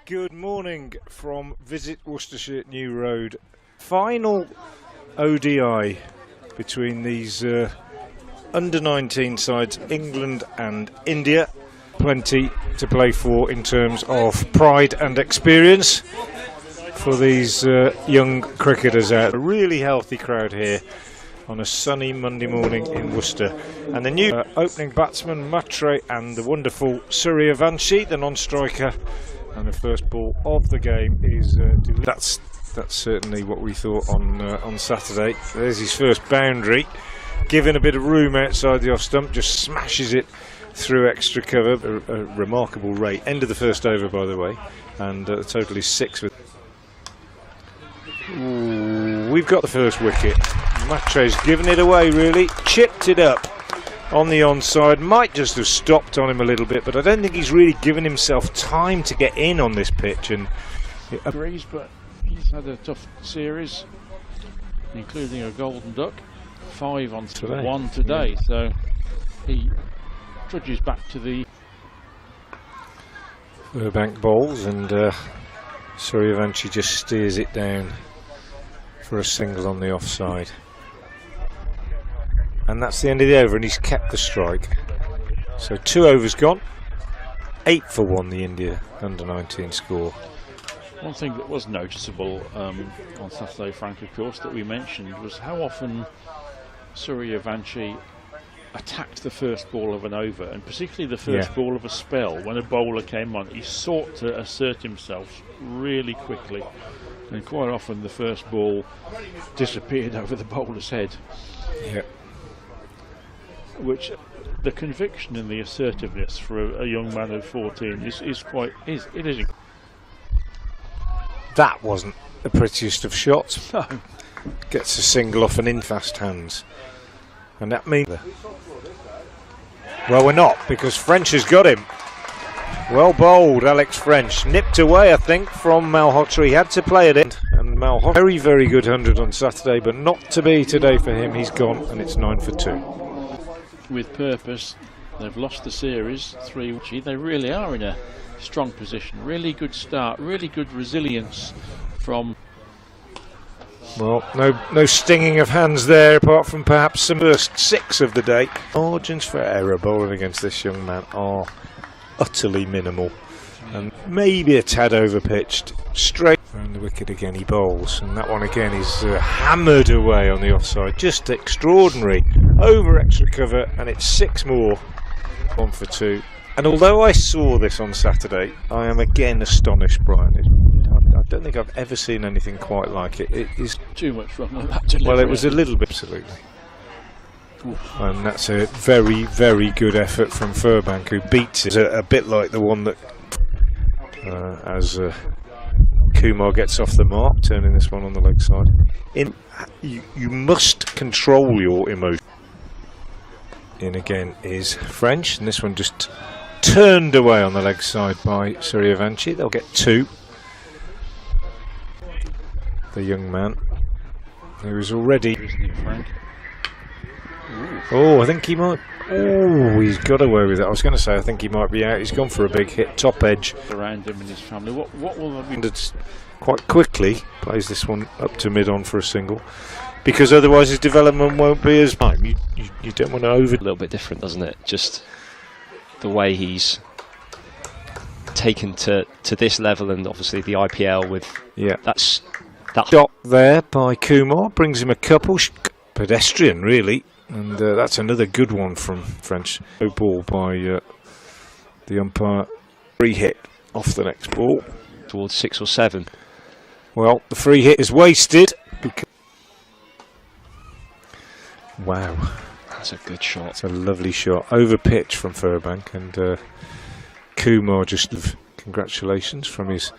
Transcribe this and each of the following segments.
Good morning from Visit Worcestershire New Road. Final ODI between these under-19 sides, England and India. Plenty to play for in terms of pride and experience for these young cricketers out. A really healthy crowd here on a sunny Monday morning in Worcester. And the new opening batsman, Matre, and the wonderful Suryavanshi, the non-striker. And the first ball of the game is that's certainly what we thought on Saturday. There's his first boundary, given a bit of room outside the off stump, just smashes it through extra cover. A remarkable rate. End of the first over, by the way, and the total is 6. We've got the first wicket. Matre's given it away, really, chipped it up on the onside, might just have stopped on him a little bit, but I don't think he's really given himself time to get in on this pitch. And agrees, but he's had a tough series, including a golden duck, 5 on 1 today, so he trudges back to the Burbank bowls, and Suryavanshi just steers it down for a single on the offside. And that's the end of the over, and he's kept the strike. So 2 overs gone, 8 for 1 the India under-19 score. One thing that was noticeable on Saturday, Frank, of course, that we mentioned was how often Suryavanshi attacked the first ball of an over, and particularly the first ball of a spell. When a bowler came on, he sought to assert himself really quickly, and quite often the first ball disappeared over the bowler's head. Yep. Which the conviction and the assertiveness for a young man of 14 is quite. That wasn't the prettiest of shots. No. Gets a single off and in fast hands, and that means, well, we're not, because French has got him. Well bowled, Alex French, nipped away, I think, from Malhotra. He had to play it in, and Malhotra, very good 100 on Saturday, but not to be today for him. He's gone, and it's 9 for 2. With purpose, they've lost the series 3. They really are in a strong position. Really good start, really good resilience from. Well, no stinging of hands there, apart from perhaps some first 6 of the day. Margins for error bowling against this young man are utterly minimal, and maybe a tad overpitched. Straight around the wicket again he bowls, and that one again is hammered away on the offside. Just extraordinary. Over extra cover, and it's 6 more. 1 for 2. And although I saw this on Saturday, I am again astonished, Brian. I don't think I've ever seen anything quite like it. It is too much wrong with that delivery. Well, it was a little bit, absolutely. And that's a very, very good effort from Furbank, who beats it a bit like the one that as Kumar gets off the mark, turning this one on the leg side. You must control your emotion. In again is French, and this one just turned away on the leg side by Suryavanshi. They'll get 2. The young man, who is already. Oh, I think he might. Oh, he's got away with it. I was going to say I think he might be out. He's gone for a big hit, top edge. Around him and his family. What will that be? And it's quite quickly plays this one up to mid on for a single, because otherwise his development won't be as time. You don't want to over. A little bit different, doesn't it? Just the way he's taken to this level, and obviously the IPL with that shot there by Kumar brings him a couple. Pedestrian, really. And that's another good one from French. No ball by the umpire. Free hit off the next ball. Towards 6 or 7. Well, the free hit is wasted. Wow. That's a good shot. It's a lovely shot. Over pitch from Furbank. And Kumar just congratulations from his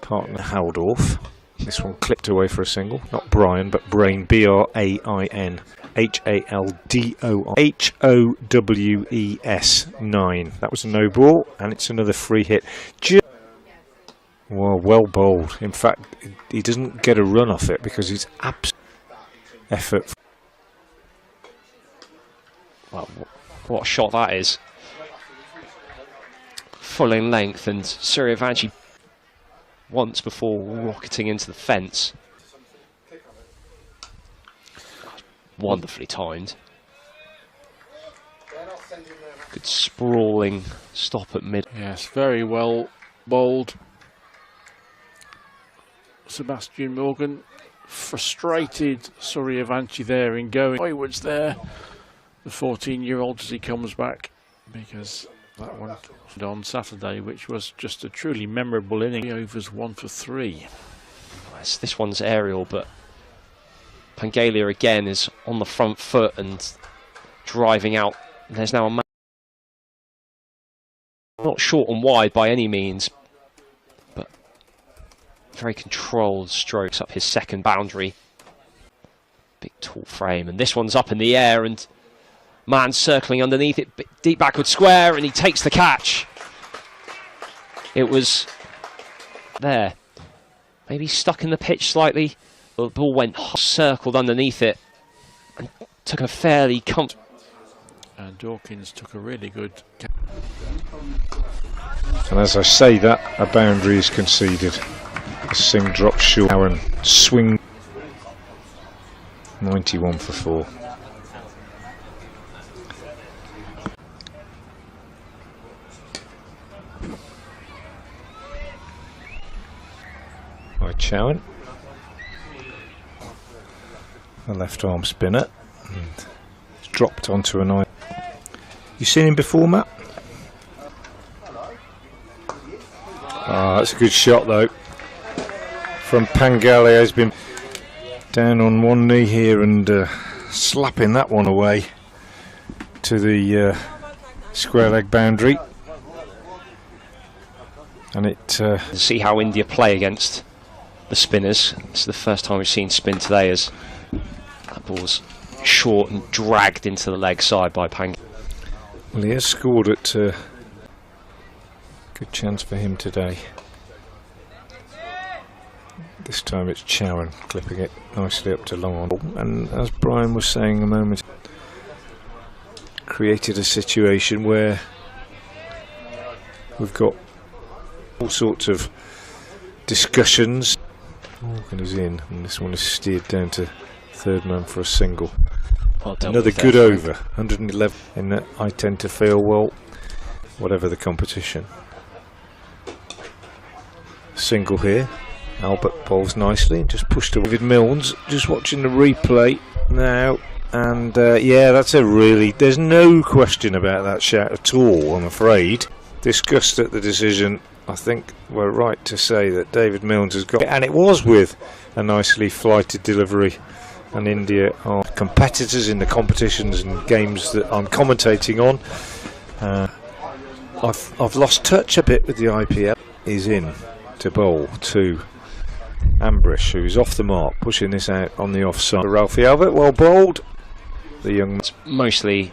partner Haldorf. This one clipped away for a single. Not Brian, but Brain. B-R-A-I-N. H-A-L-D-O-R. H-O-W-E-S 9. That was a no ball, and it's another free hit. Well bowled. In fact, he doesn't get a run off it because he's absolute effort. Well, what a shot that is. Full in length, and Suryavanshi once before rocketing into the fence. Wonderfully timed. Good sprawling stop at mid. Yes, very well bowled. Sebastian Morgan frustrated Suryavanshi there in going forwards there. The 14-year-old as he comes back, because that one on Saturday, which was just a truly memorable inning. Overs 1 for 3. This one's aerial, but Pangalia again is on the front foot and driving out. There's now a man, not short and wide by any means, but very controlled strokes up his second boundary. Big tall frame, and this one's up in the air, and man circling underneath it, deep backward square, and he takes the catch. It was there, maybe stuck in the pitch slightly. The ball went circled underneath it and took a fairly comfortable. And Dawkins took a really good. And as I say that, a boundary is conceded. The Singh drops short and swing. 91 for 4. By Chowan. A left arm spinner. And it's dropped onto a nine. You seen him before, Matt? Ah, that's a good shot though. From Pangalia, has been down on one knee here and slapping that one away to the square leg boundary. And it. See how India play against the spinners. This is the first time we've seen spin today, as that ball's short and dragged into the leg side by Pangalia. Well, he has scored at good chance for him today. This time it's Chowan clipping it nicely up to long on. And as Brian was saying a moment, created a situation where we've got all sorts of discussions. Morgan is in, and this one is steered down to third man for a single. Well done. Another good over, 111. In that, I tend to feel, well, whatever the competition. Single here. Albert bowls nicely and just pushed to David Milnes. Just watching the replay now, and yeah, that's a really. There's no question about that shot at all, I'm afraid. Discussed at the decision, I think we're right to say that David Milnes has got it, and it was with a nicely flighted delivery. And India are competitors in the competitions and games that I'm commentating on. I've lost touch a bit with the IPL. He's in to bowl to Ambrish, who's off the mark, pushing this out on the offside. Ralphie Albert, well bowled. The young man. Mostly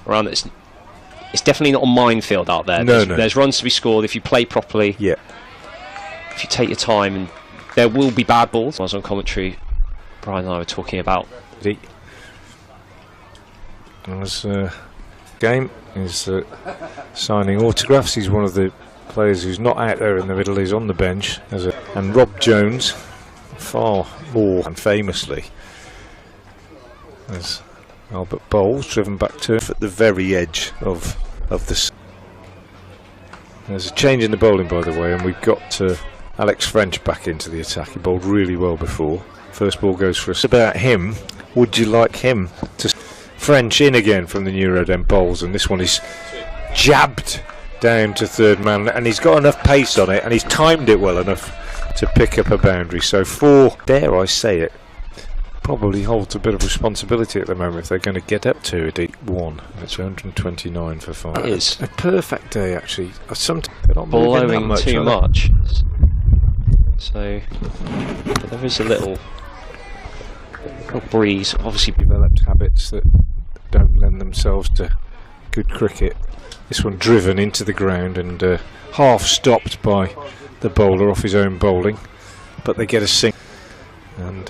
around this. It's definitely not a minefield out there. No. There's runs to be scored if you play properly. Yeah. If you take your time, and there will be bad balls. I was on commentary. Brian and I were talking about as game is signing autographs. He's one of the players who's not out there in the middle. He's on the bench and Rob Jones, far more and famously, as Albert bowls, driven back to at the very edge of the. There's a change in the bowling, by the way, and we've got Alex French back into the attack. He bowled really well before. First ball goes for us. About him, would you like him to? French in again from the Neurodem bowls, and this one is jabbed down to third man, and he's got enough pace on it, and he's timed it well enough to pick up a boundary. So 4, dare I say it, probably holds a bit of responsibility at the moment if they're going to get up to a 1. It's 129 for 5. It is a perfect day, actually. Sometimes they're not moving that blowing much, too much. So there is a little breeze. Obviously developed habits that don't lend themselves to good cricket. This one driven into the ground and half stopped by the bowler off his own bowling, but they get a sing, and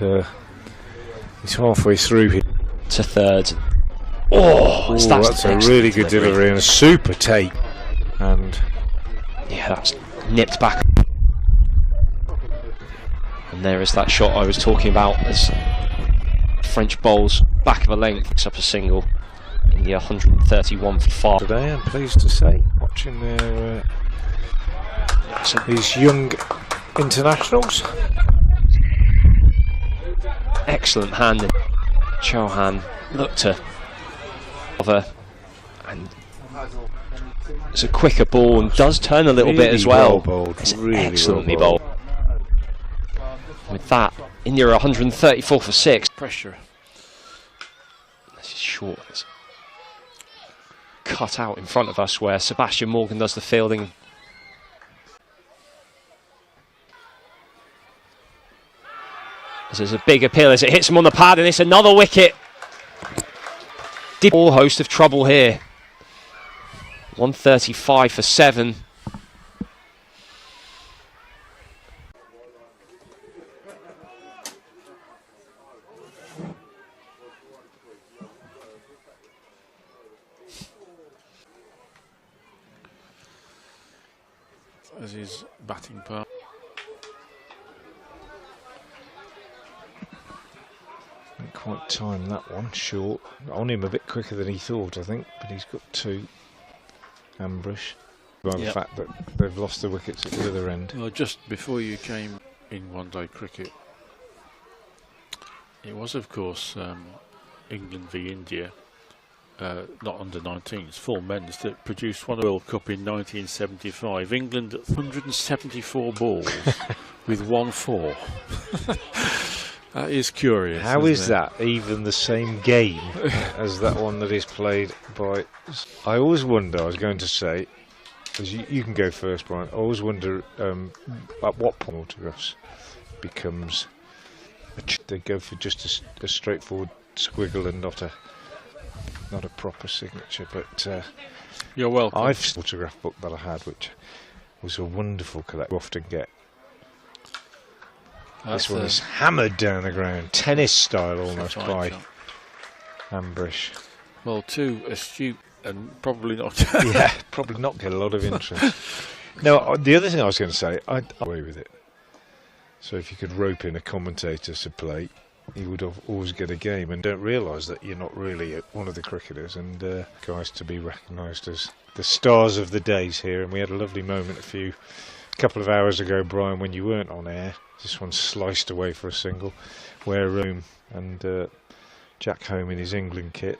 he's halfway through here to third. That's a really good delivery and a super take, and yeah, that's nipped back. And there is that shot I was talking about as French bowls back of a length picks up a single in the 131 for 5. Today, I'm pleased to say, watching their these young internationals. Excellent hand. Chauhan looked to cover, and it's a quicker ball and does turn a little bit as well. It's excellently bowled. With that, India are 134 for 6. Pressure. This is short. It's cut out in front of us where Sebastian Morgan does the fielding. There's a big appeal as it hits him on the pad, and it's another wicket. All host of trouble here. 135 for 7. As his batting part. Didn't quite time that one, short. On him a bit quicker than he thought, I think, but he's got 2. Ambush. By the fact that they've lost the wickets at the other end. Well, just before you came in one-day cricket, it was, of course, England v India, not under 19s, full men's, that produced one World Cup in 1975. England 174 balls with 1 4. That is curious. How is that even the same game as that one that is played by... I always wonder, I was going to say, as you can go first, Brian, I always wonder at what point autographs becomes... They go for just a straightforward squiggle and not a proper signature, but... You're welcome. I've an autograph book that I had, which was a wonderful collection you often get. This one is hammered down the ground, tennis style almost, by Ambush. Well, too astute and probably not. Yeah, probably not get a lot of interest. No, the other thing I was going to say, I'd away with it. So if you could rope in a commentator to play, you would always get a game, and don't realise that you're not really one of the cricketers, and guys to be recognised as the stars of the days here. And we had a lovely moment a couple of hours ago, Brian, when you weren't on air. This one sliced away for a single, where and Jack Home in his England kit,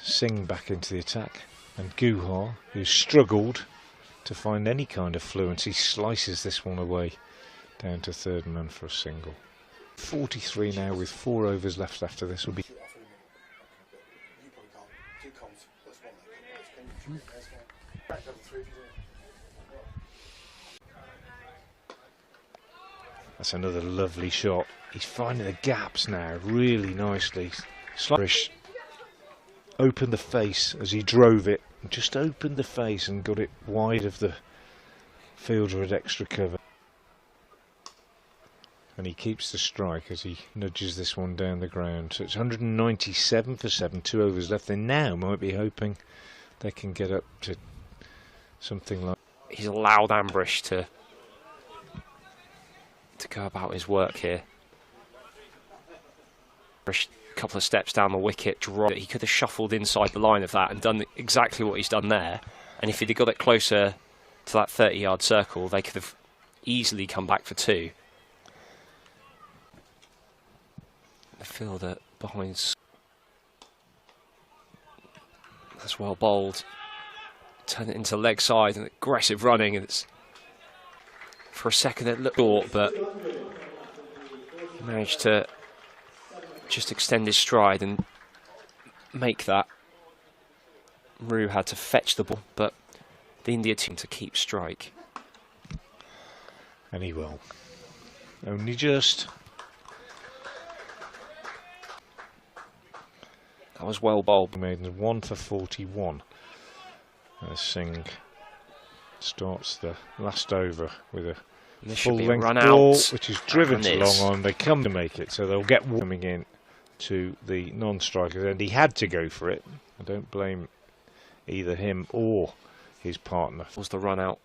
Singh back into the attack, and Guha, who struggled to find any kind of fluency, slices this one away down to third man for a single. 43 now with 4 overs left after this will be. That's another lovely shot. He's finding the gaps now really nicely. Slurish opened the face as he drove it. Just opened the face and got it wide of the fielder at extra cover. And he keeps the strike as he nudges this one down the ground. So it's 197 for 7, 2 overs left. They now might be hoping they can get up to something like... He's allowed Ambush to go about his work here. A couple of steps down the wicket, he could have shuffled inside the line of that and done exactly what he's done there. And if he'd have got it closer to that 30-yard circle, they could have easily come back for 2. The fielder behind, that's well bowled. Turn it into leg side and aggressive running. And it's, for a second it looked short, but he managed to just extend his stride and make that. Rue had to fetch the ball, but the India team to keep strike. And he will. Only just. That was well bowled. Made 1 for 41. Singh starts the last over with a full-length ball, which is driven to long on. They come to make it, so they'll get coming in to the non-strikers, and he had to go for it. I don't blame either him or his partner. Was the run out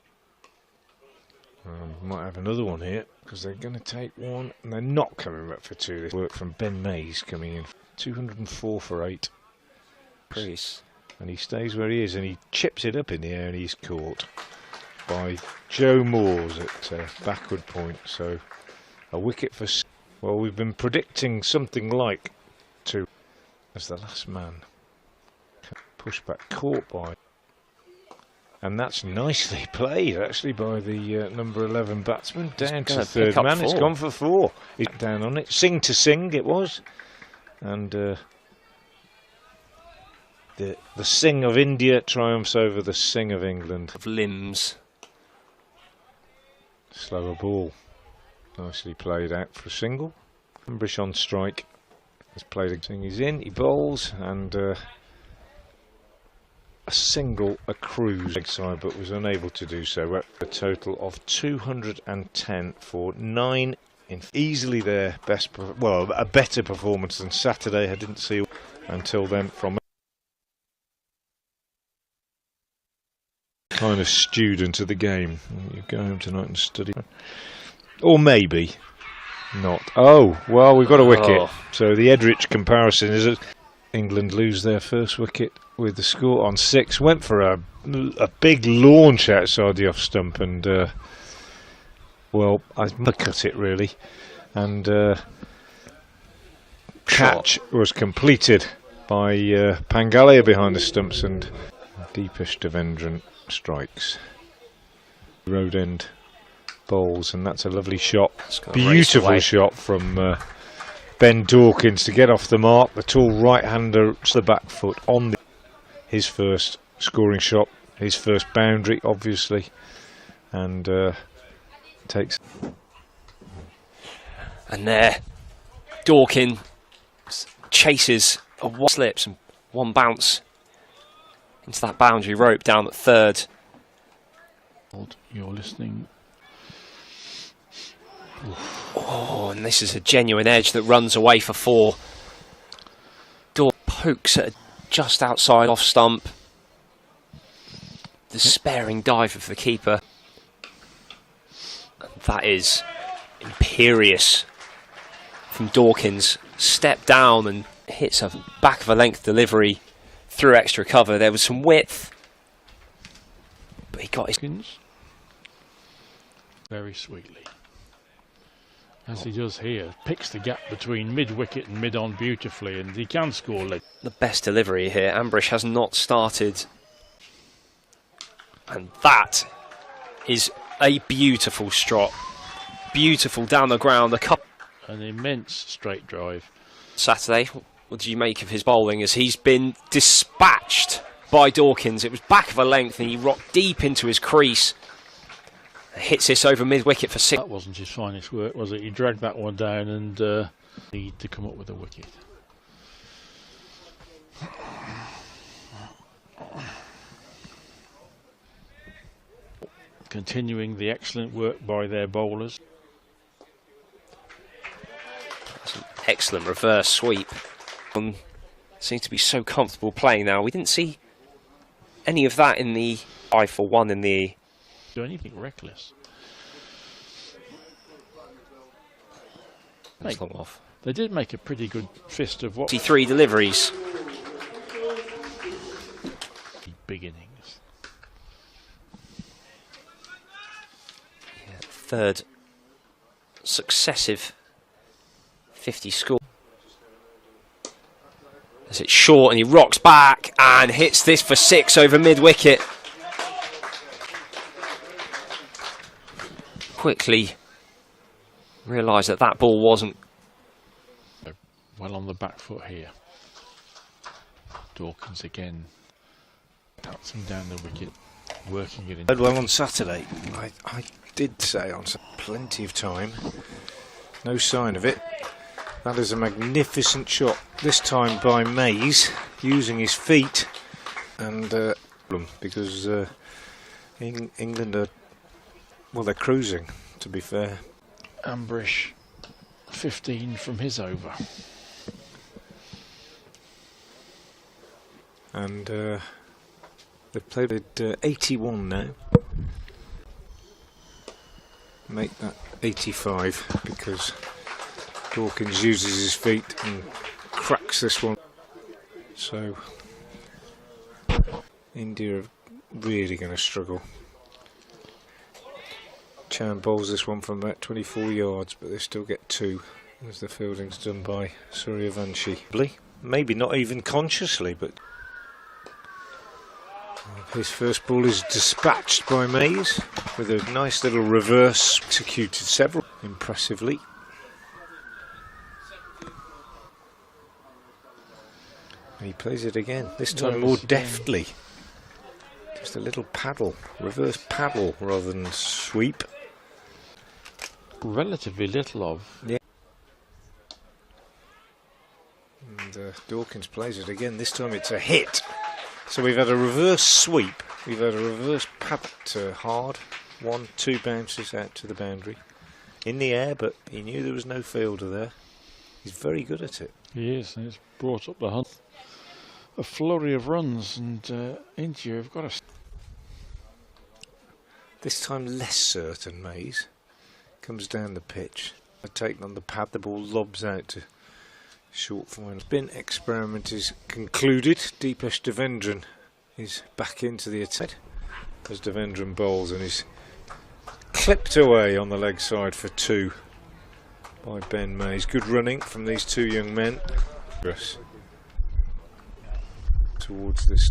Might have another one here because they're going to take one and they're not coming back for two. This work from Ben Mays coming in 204 for 8. Priest. And he stays where he is and he chips it up in the air and he's caught by Joe Moores at backward point. So a wicket for. Well, we've been predicting something like 2 as the last man. Push back caught by. And that's nicely played, actually, by the number 11 batsman. Down to third man. 4. It's gone for 4. He's down on it. Sing to sing, it was. And the sing of India triumphs over the sing of England. Of limbs. Slower ball. Nicely played out for a single. Ambrish on strike. Has played a sing. He's in. He bowls and. A single, a cruise side, but was unable to do so. We're a total of 210 for 9. Easily their best, well, a better performance than Saturday. I didn't see until then from kind of student of the game. You go home tonight and study, or maybe not. Oh well, we've got a wicket. So the Edrich comparison is that England lose their first wicket with the score on 6. Went for a big launch outside the off stump and well, I cut it really, and catch was completed by Pangalia behind the stumps and Deepish Devendran strikes. Road end bowls and that's a lovely shot, beautiful shot from Ben Dawkins to get off the mark. The tall right-hander, the back foot on his first scoring shot, his first boundary, obviously, and takes. And there, Dawkins chases a one slips and one bounce into that boundary rope down at third. You're listening. Oh, and this is a genuine edge that runs away for 4. Dawkins pokes at just outside off stump. Despairing dive of the keeper. And that is imperious from Dawkins. Step down and hits a back of a length delivery through extra cover. There was some width, but he got his. Very sweetly. As he does here, picks the gap between mid-wicket and mid-on beautifully, and he can score late. The best delivery here. Ambrish has not started. And that is a beautiful strop. Beautiful down the ground. An immense straight drive. Saturday, what do you make of his bowling as he's been dispatched by Dawkins? It was back of a length and he rocked deep into his crease. Hits this over mid-wicket for 6. That wasn't his finest work, was it? He dragged that one down and need to come up with a wicket. Continuing the excellent work by their bowlers. That's an excellent reverse sweep. Seems to be so comfortable playing now. We didn't see any of that in the 5 for 1 in the. Do anything reckless. That's long off. They did make a pretty good fist of what. 3 deliveries. Big innings. Yeah, third successive 50 score. As it's short and he rocks back and hits this for 6 over mid-wicket. Quickly realised that that ball wasn't. Well on the back foot here. Dawkins again. Pouncing down the wicket. Working it in. Played well on Saturday. I did say on plenty of time. No sign of it. That is a magnificent shot. This time by Mays, using his feet. And because England are. Well, they're cruising, to be fair. Ambrish, 15 from his over. And they've played at 81 now. make that 85 because Dawkins uses his feet and cracks this one. So India are really going to struggle. Chan bowls this one from about 24 yards, but they still get 2 as the fielding's done by Suryavanshi. Maybe not even consciously, but his first ball is dispatched by Mays with a nice little reverse, executed several impressively. And he plays it again, this time more deftly. Just a little paddle, reverse paddle rather than sweep. Relatively little of. Yeah. And Dawkins plays it again, this time it's a hit. So we've had a reverse sweep, we've had a reverse paddle to hard, 1, 2 bounces out to the boundary. In the air, but he knew there was no fielder there. He's very good at it. He is, and it's brought up the hunt. A flurry of runs, and India have got a... This time less certain, Mays. Comes down the pitch. Taken on the pad, the ball lobs out to short final. Spin experiment is concluded. Deepesh Devendran is back into the attack as Devendran bowls and is clipped away on the leg side for 2 by Ben Mays. Good running from these 2 young men. Towards this.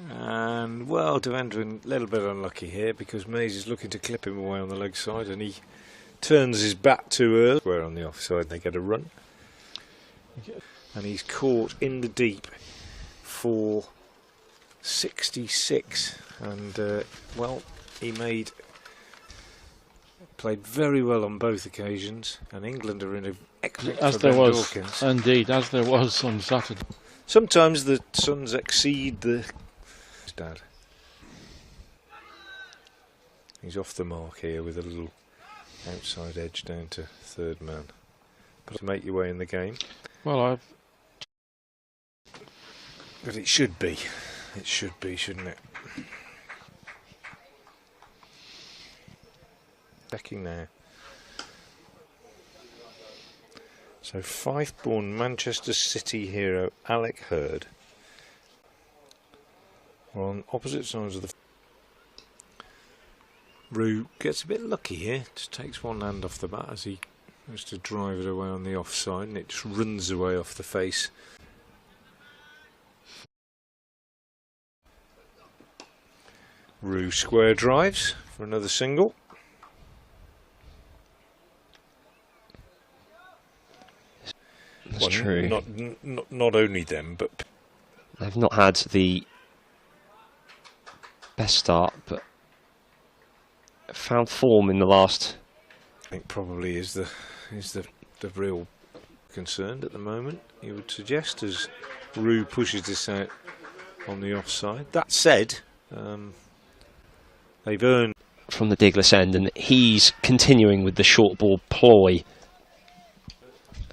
And well, Devendran a little bit unlucky here because Mays is looking to clip him away on the leg side and he turns his bat too early. Where on the offside they get a run. And he's caught in the deep for 66. And well, he played very well on both occasions. And England are in a excellent as there was, Dawkins. Indeed, as there was on Saturday. Sometimes the Suns exceed the dad. He's off the mark here with a little outside edge down to 3rd man. But to make your way in the game. Well, but it should be. It should be, shouldn't it? Checking now. So Fife-born Manchester City hero Alec Hurd. We're on opposite sides of the... Rue gets a bit lucky here, just takes one hand off the bat as he goes to drive it away on the offside and it just runs away off the face. Rue square drives for another single. That's true. Not only them, but... They've not had the best start, but found form in the last. I think probably is the real concern at the moment, you would suggest, as Rue pushes this out on the offside. That said, they've earned from the digless end, and he's continuing with the short ball ploy,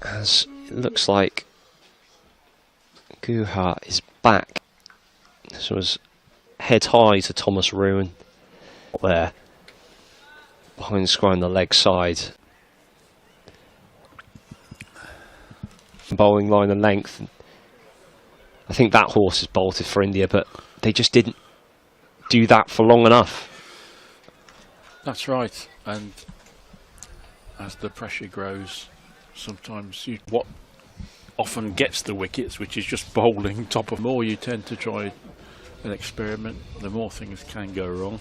as it looks like Guha is back. This was head high to Thomas Ruin there behind the square on the leg side. Bowling line and length. I think that horse is bolted for India, but they just didn't do that for long enough. That's right, and as the pressure grows, sometimes what often gets the wickets, which is just bowling top of more, you tend to try an experiment, the more things can go wrong.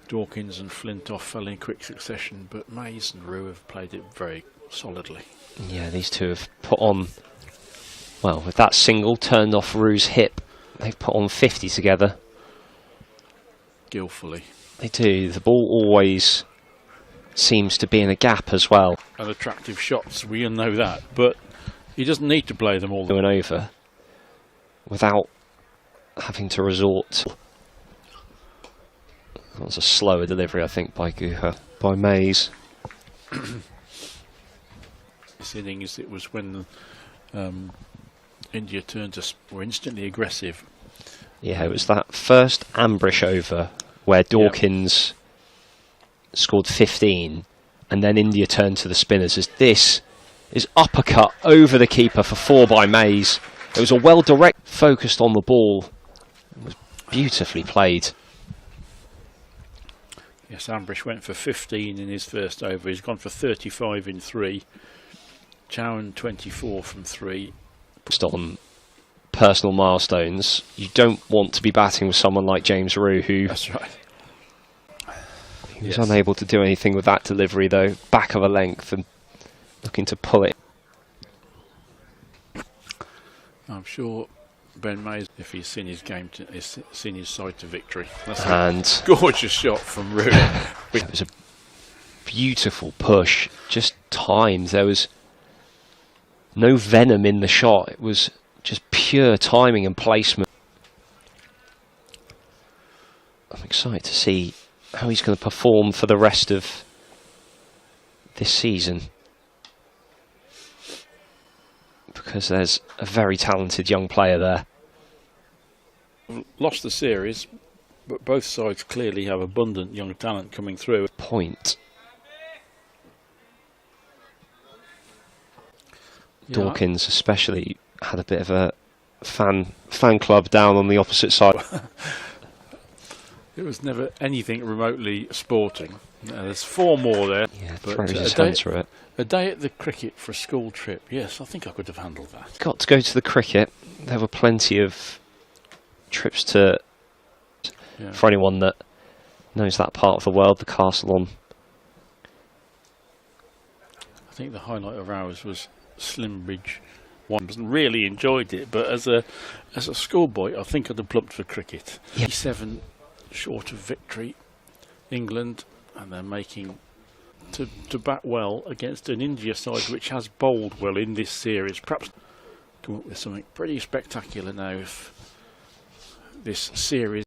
Dawkins and Flintoff fell in quick succession, but Mays and Rue have played it very solidly. Yeah, these two have put on, well, with that single turned off Rue's hip, they've put on 50 together. Skillfully. They do. The ball always seems to be in a gap as well. And attractive shots, we know that, but he doesn't need to play them all going over without having to resort. That was a slower delivery, I think, by Guha, by Mays. This innings, it was when India turned to were instantly aggressive. Yeah, it was that first Ambrish over where Dawkins scored 15, and then India turned to the spinners, as this is uppercut over the keeper for 4 by Mays. It was a well-directed, focused on the ball. It was beautifully played. Yes, Ambrish went for 15 in his first over. He's gone for 35 in 3. Chowan 24 from 3. Just on personal milestones, you don't want to be batting with someone like James Roux, who That's right. He was unable to do anything with that delivery, though. Back of a length and looking to pull it. I'm sure Ben Mays, if he's seen his game, has seen his side to victory. That's And a gorgeous shot from Roux. it was a beautiful push, just timed. There was no venom in the shot. It was just pure timing and placement. I'm excited to see how he's going to perform for the rest of this season, because there's a very talented young player there. Lost the series, but both sides clearly have abundant young talent coming through. Point. Yeah. Dawkins especially had a bit of a fan club down on the opposite side. It was never anything remotely sporting. There's 4 more there. Yeah, but throws his hands through it. A day at the cricket for a school trip. Yes, I think I could have handled that. Got to go to the cricket. There were plenty of trips to, for anyone that knows that part of the world, the castle on. I think the highlight of ours was Slimbridge. One really enjoyed it, but as a schoolboy, I think I'd have plumped for cricket. Yeah. 7 short of victory, England, and they're making to bat well against an India side which has bowled well in this series. Perhaps come up with something pretty spectacular now if this series